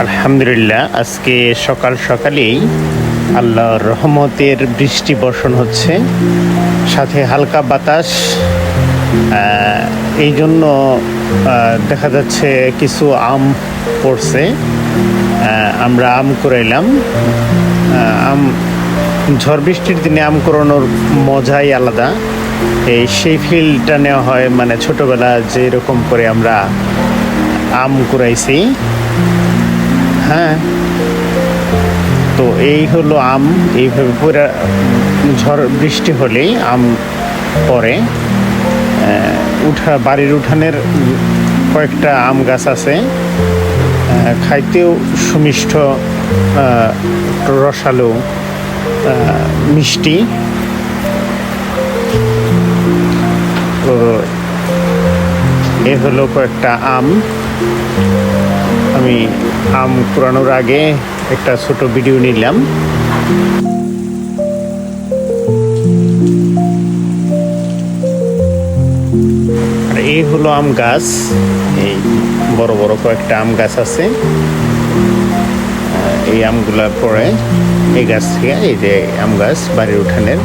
আলহামদুলিল্লাহ, আজকে সকাল সকালেই আল্লাহর রহমতের বৃষ্টি বর্ষণ হচ্ছে, সাথে হালকা বাতাস। এই জন্য দেখা যাচ্ছে কিছু আম পড়ছে। আমরা আম কুড়াইলাম। আম ঝড় বৃষ্টির দিনে আম কুড়ানোর মজাই আলাদা। সেই ফিলটা নেওয়া হয়, মানে ছোটোবেলা যেরকম করে আমরা আম কুড়াইছি। হ্যাঁ, তো এই হলো আম। এইভাবে পুরা ঝড় বৃষ্টি হলেই আম পড়ে। বাড়ির উঠানের কয়েকটা আম গাছ আছে, খাইতেও সুমিষ্ট, রসালো, মিষ্টি। তো এ হলো কয়েকটা আম। আমি আম কুড়ানোর আগে একটা ছোট ভিডিও নিলাম। আর এই হলো আম গাছ। এই বড় বড় কয়েকটা আম গাছ আছে। এই আমগুলা পরে এই গাছ থেকে, এই যে আম গাছ বাড়ির উঠানের,